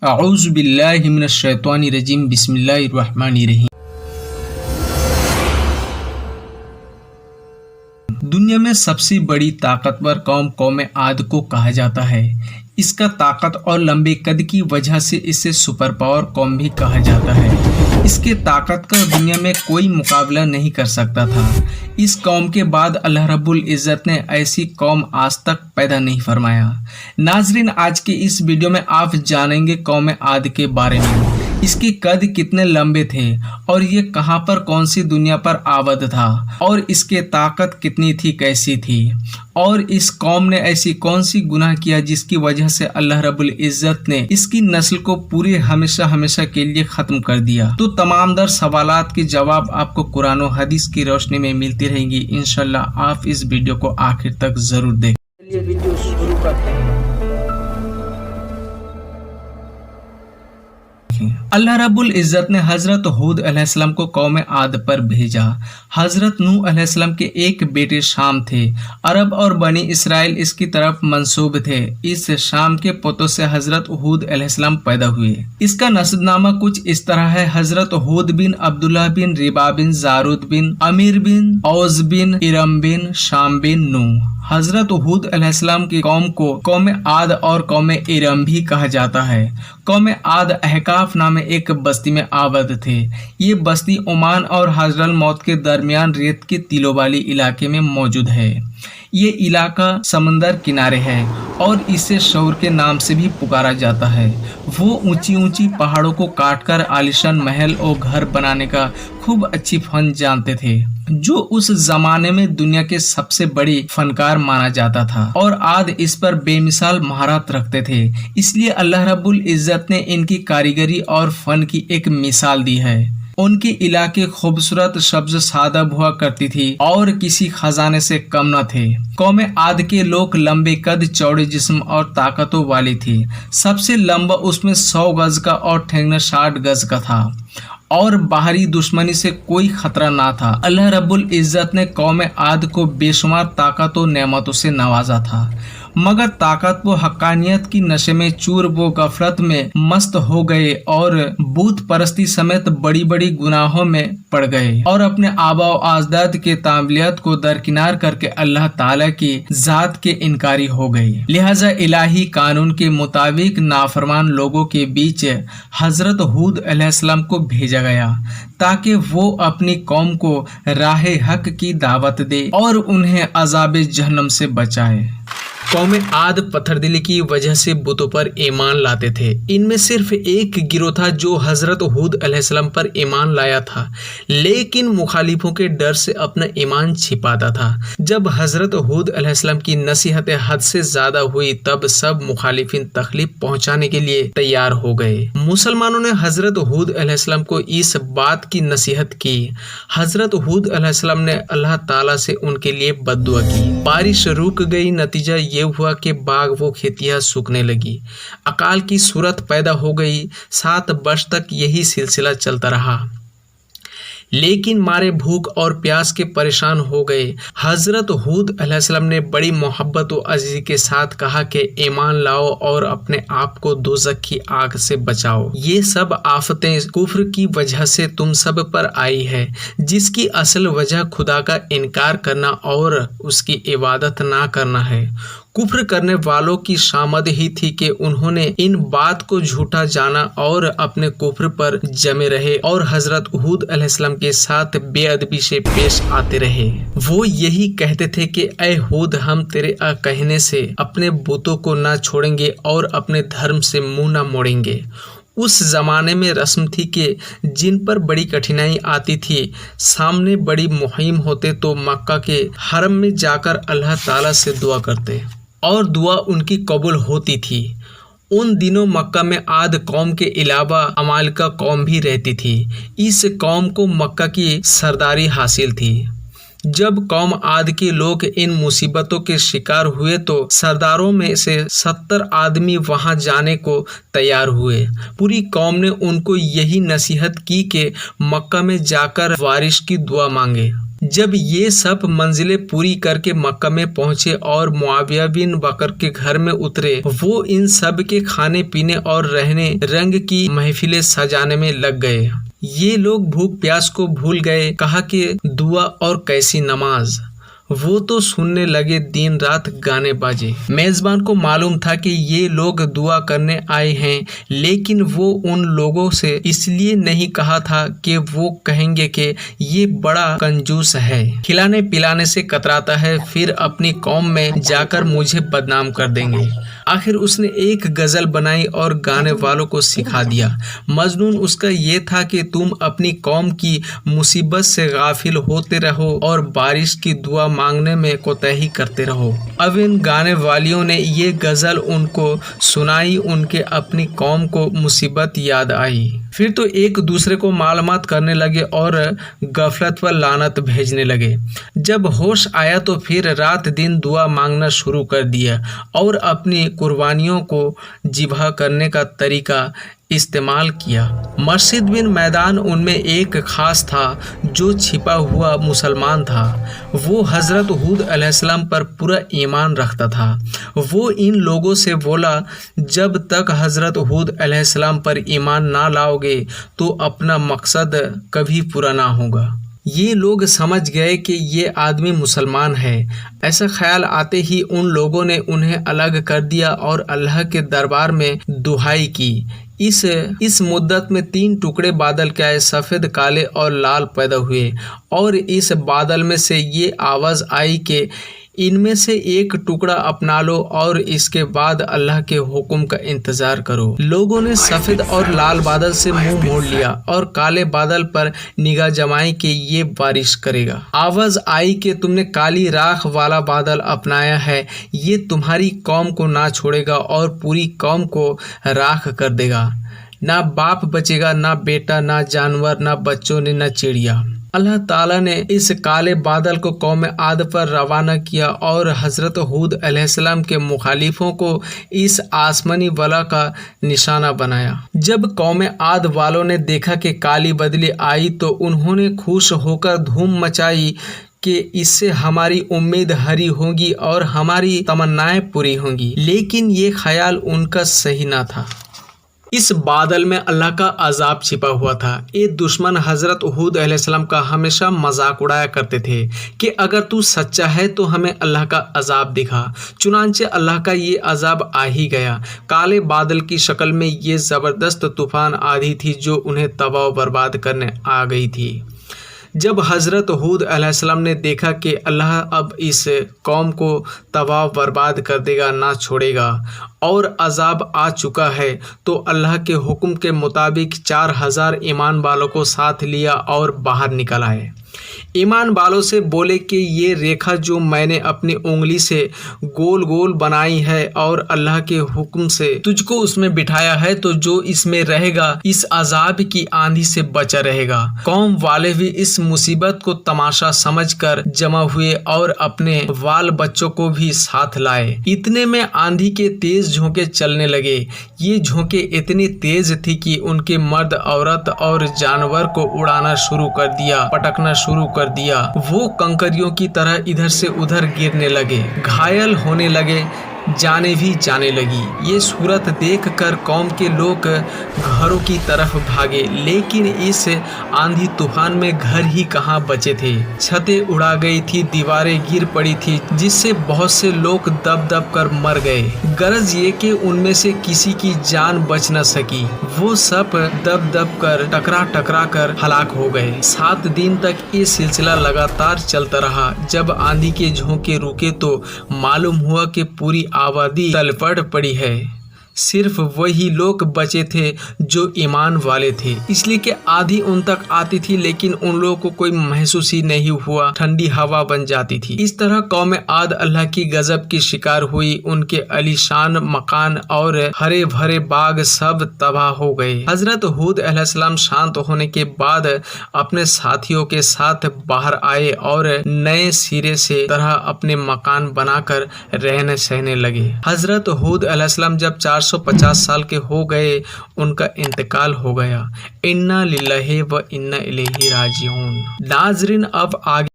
اعوذ باللہ من الشیطان الرجیم بسم اللہ الرحمن الرحیم۔ دنیا میں سب سے بڑی طاقتور قوم عاد کو کہا جاتا ہے۔ اس کا طاقت اور لمبے قد کی وجہ سے اسے سپر پاور قوم بھی کہا جاتا ہے۔ اس کے طاقت کا دنیا میں کوئی مقابلہ نہیں کر سکتا تھا۔ اس قوم کے بعد اللہ رب العزت نے ایسی قوم آج تک پیدا نہیں فرمایا۔ ناظرین، آج کے اس ویڈیو میں آپ جانیں گے قوم عاد کے بارے میں۔ اس کے قد کتنے لمبے تھے اور یہ کہاں پر کون سی دنیا پر آباد تھا، اور اس کے طاقت کتنی تھی، کیسی تھی، اور اس قوم نے ایسی کون سی گناہ کیا جس کی وجہ سے اللہ رب العزت نے اس کی نسل کو پورے ہمیشہ کے لیے ختم کر دیا۔ تو تمام در سوالات کے جواب آپ کو قرآن و حدیث کی روشنی میں ملتی رہیں گی۔ انشاءاللہ آپ اس ویڈیو کو آخر تک ضرور دیکھیں۔ چلیے ویڈیو شروع کرتے ہیں۔ اللہ رب العزت نے حضرت ہود علیہ السلام کو قوم عاد پر بھیجا۔ حضرت نوح علیہ السلام کے ایک بیٹے شام تھے۔ عرب اور بنی اسرائیل اس کی طرف منسوب تھے۔ اس شام کے پوتوں سے حضرت ہود علیہ السلام پیدا ہوئے۔ اس کا نسب نامہ کچھ اس طرح ہے: حضرت ہود بن عبداللہ بن ربا بن زارود بن امیر بن اوز بن ارم بن شام بن نوح۔ حضرت ہود علیہ السلام کی قوم کو قوم عاد اور قوم ارم بھی کہا جاتا ہے۔ قوم عاد احقاف نامے ایک بستی میں آباد تھے۔ یہ بستی عمان اور حضر الموت کے درمیان ریت کے تیلوں والی علاقے میں موجود ہے۔ یہ علاقہ سمندر کنارے ہے اور اسے شور کے نام سے بھی پکارا جاتا ہے۔ وہ اونچی پہاڑوں کو کاٹ کر عالیشان محل اور گھر بنانے کا خوب اچھی فن جانتے تھے، جو اس زمانے میں دنیا کے سب سے بڑے فنکار مانا جاتا تھا، اور عاد اس پر بے مثال مہارت رکھتے تھے۔ اس لیے اللہ رب العزت نے ان کی کاریگری اور فن کی ایک مثال دی ہے۔ ان کے علاقے خوبصورت سبز سادہ ہوا کرتی تھی اور کسی خزانے سے کم نہ تھے۔ قوم عاد کے لوگ لمبے قد، چوڑے جسم اور طاقتوں والی تھی۔ سب سے لمبا اس میں 100 گز کا اور ٹھیکنا 60 گز کا تھا، اور باہری دشمنی سے کوئی خطرہ نہ تھا۔ اللہ رب العزت نے قوم عاد کو بے شمار طاقت و نعمتوں سے نوازا تھا، مگر طاقت و حقانیت کی نشے میں چور و غفلت میں مست ہو گئے اور بت پرستی سمیت بڑی گناہوں میں پڑ گئے، اور اپنے آبا و اجداد کے تعلیمات کو درکنار کر کے اللہ تعالیٰ کی ذات کے انکاری ہو گئے۔ لہذا الہی قانون کے مطابق نافرمان لوگوں کے بیچ حضرت ہود علیہ السلام کو بھیجا گیا تاکہ وہ اپنی قوم کو راہ حق کی دعوت دے اور انہیں عذاب جہنم سے بچائے۔ قوم عاد پتھر دلی کی وجہ سے بتوں پر ایمان لاتے تھے۔ ان میں صرف ایک گروہ تھا جو حضرت ہود علیہ السلام پر ایمان لایا تھا، لیکن مخالفوں کے ڈر سے اپنا ایمان چھپاتا تھا۔ جب حضرت ہود علیہ السلام کی نصیحت حد سے زیادہ ہوئی، تب سب مخالفین تکلیف پہنچانے کے لیے تیار ہو گئے۔ مسلمانوں نے حضرت ہود علیہ السلام کو اس بات کی نصیحت کی۔ حضرت ہود علیہ السلام نے اللہ تعالیٰ سے ان کے لیے بد دعا کی۔ بارش رک گئی، نتیجہ یہ ہوا کہ باغ و کھیتیاں سوکھنے لگی، اکال کی صورت پیدا ہو گئی۔ 7 برس تک یہی سلسلہ چلتا رہا، لیکن مارے بھوک اور پیاس کے پریشان ہو گئے۔ حضرت ہود علیہ السلام نے بڑی محبت و عزیزی کے ساتھ کہا کہ ایمان لاؤ اور اپنے آپ کو دوزخ کی آگ سے بچاؤ۔ یہ سب آفتیں کفر کی وجہ سے تم سب پر آئی ہے، جس کی اصل وجہ خدا کا انکار کرنا اور اس کی عبادت نہ کرنا ہے۔ کفر کرنے والوں کی شامت ہی تھی کہ انہوں نے ان بات کو جھوٹا جانا اور اپنے کفر پر جمے رہے اور حضرت ہود علیہ السلام کے ساتھ بے ادبی سے پیش آتے رہے۔ وہ یہی کہتے تھے کہ اے ہود، ہم تیرے کہنے سے اپنے بتوں کو نہ چھوڑیں گے اور اپنے دھرم سے منہ نہ موڑیں گے۔ اس زمانے میں رسم تھی کہ جن پر بڑی کٹھنائی آتی تھی، سامنے بڑی مہم ہوتے تو مکہ کے حرم میں جا کر اللہ تعالیٰ سے دعا کرتے اور دعا ان کی قبول ہوتی تھی۔ ان دنوں مکہ میں عاد قوم کے علاوہ عمالقہ قوم بھی رہتی تھی۔ اس قوم کو مکہ کی سرداری حاصل تھی۔ جب قوم عاد کے لوگ ان مصیبتوں کے شکار ہوئے تو سرداروں میں سے 70 آدمی وہاں جانے کو تیار ہوئے۔ پوری قوم نے ان کو یہی نصیحت کی کہ مکہ میں جا کر بارش کی دعا مانگے जब ये सब मंजिलें पूरी करके मक्का में पहुंचे और मुआविया बिन बकर के घर में उतरे, वो इन सब के खाने पीने और रहने रंग की महफिलें सजाने में लग गए। ये लोग भूख प्यास को भूल गए। कहा कि दुआ और कैसी नमाज। वो तो सुनने लगे दिन रात गाने बाजे। मेजबान को मालूम था कि ये लोग दुआ करने आए हैं, लेकिन वो उन लोगों से इसलिए नहीं कहा था कि वो कहेंगे कि ये बड़ा कंजूस है, खिलाने पिलाने से कतराता है, फिर अपनी कौम में जाकर मुझे बदनाम कर देंगे। आखिर उसने एक गजल बनाई और गाने वालों को सिखा दिया। मजनून उसका ये था कि तुम अपनी कौम की मुसीबत से गाफिल होते रहो और बारिश की दुआ मांगने में कोताही करते रहो। अब इन गाने वालियों ने ये गजल उनको सुनाई। उनके अपनी कौम को मुसीबत याद आई। फिर तो एक दूसरे को मालूमात करने लगे और गफलत पर लानत भेजने लगे। जब होश आया तो फिर रात दिन दुआ मांगना शुरू कर दिया और अपनी कुर्बानियों को जिबा करने का तरीका इस्तेमाल किया। मस्जिद बिन मैदान उनमें एक खास था जो छिपा हुआ मुसलमान था। वो हज़रत हूद अलैहिस्सलाम पर पूरा ईमान रखता था। वो इन लोगों से बोला, जब तक हज़रत हूद अलैहिस्सलाम पर ईमान ना लाओगे तो अपना मकसद कभी पूरा ना होगा। ये लोग समझ गए कि ये आदमी मुसलमान है। ऐसा ख्याल आते ही उन लोगों ने उन्हें अलग कर दिया और अल्लाह के दरबार में दुहाई की। इस मुद्दत में 3 टुकड़े बादल के आए, सफ़ेद, काले और लाल पैदा हुए और इस बादल में से ये आवाज़ आई कि इनमें से एक टुकड़ा अपना लो और इसके बाद अल्लाह के हुक्म का इंतज़ार करो। लोगों ने सफ़ेद और लाल बादल से मुंह मोड़ लिया और काले बादल पर निगाह जमाई कि ये बारिश करेगा। आवाज़ आई कि तुमने काली राख वाला बादल अपनाया है, ये तुम्हारी कौम को ना छोड़ेगा और पूरी कौम को राख कर देगा। ना बाप बचेगा, ना बेटा, ना जानवर, ना बच्चों ने, ना चिड़िया। अल्लाह ताला ने इस काले बादल को कौम आद पर रवाना किया और हज़रत हूद अलैहिस्सलाम के मुखालिफों को इस आसमानी बला का निशाना बनाया। जब कौम आद वालों ने देखा कि काली बदली आई तो उन्होंने खुश होकर धूम मचाई कि इससे हमारी उम्मीद हरी होगी और हमारी तमन्नाएं पूरी होंगी। लेकिन ये ख्याल उनका सही ना था। इस बादल में अल्लाह का अजाब छिपा हुआ था। ये दुश्मन हज़रत हूद अलैहिस्सलाम का हमेशा मजाक उड़ाया करते थे कि अगर तू सच्चा है तो हमें अल्लाह का अजाब दिखा। चुनांचे अल्लाह का ये अजाब आ ही गया। काले बादल की शक्ल में ये ज़बरदस्त तूफ़ान आधी थी जो उन्हें तबाह बर्बाद करने आ गई थी। जब हज़रत हूद अलैहिस्सलाम ने देखा कि अल्लाह अब इस कौम को तबाह बर्बाद कर देगा, ना छोड़ेगा और अजाब आ चुका है, तो अल्लाह के हुक्म के मुताबिक 4000 ईमान वालों को साथ लिया और बाहर निकल आए। ईमान वालों से बोले कि ये रेखा जो मैंने अपनी उंगली से गोल गोल बनाई है और अल्लाह के हुक्म से तुझको उसमें बिठाया है, तो जो इसमें रहेगा इस अजाब की आंधी से बचा रहेगा। कौम वाले भी इस मुसीबत को तमाशा समझकर जमा हुए और अपने बाल बच्चों को भी साथ लाए। इतने में आंधी के तेज झोंके चलने लगे। ये झोंके इतनी तेज थी कि उनके मर्द, औरत और जानवर को उड़ाना शुरू कर दिया, पटकना शुरू कर दिया। वो कंकरियों की तरह इधर से उधर गिरने लगे, घायल होने लगे, जाने भी जाने लगी। ये सूरत देखकर कौम के लोग घरों की तरफ भागे, लेकिन इस आंधी तूफान में घर ही कहाँ बचे थे। छतें उड़ा गई थी, दीवारें गिर पड़ी थी, जिससे बहुत से लोग दब दब कर मर गए। गरज ये कि उनमें से किसी की जान बच न सकी। वो सब दब दब कर टकरा कर हलाक हो गए। 7 दिन तक ये सिलसिला लगातार चलता रहा। जब आंधी के झोंके रुके तो मालूम हुआ कि पूरी आबादी तलपट पड़ी है। सिर्फ वही लोग बचे थे जो ईमान वाले थे, इसलिए कि आधी उन तक आती थी लेकिन उन लोगों को कोई महसूस ही नहीं हुआ, ठंडी हवा बन जाती थी। इस तरह कौम आद अल्लाह की गजब की शिकार हुई। उनके अलीशान मकान और हरे भरे बाग सब तबाह हो गए। हजरत हूद अलैहिस्सलाम शांत होने के बाद अपने साथियों के साथ बाहर आए और नए सिरे से तरह अपने मकान बनाकर रहने सहने लगे। हजरत हूद अलैहिस्सलाम जब 450 साल के हो गए, उनका इंतकाल हो गया। इन्ना लिल्लाहि व इन्ना इलैहि राजिऊन। नाज़रीन, अब आगे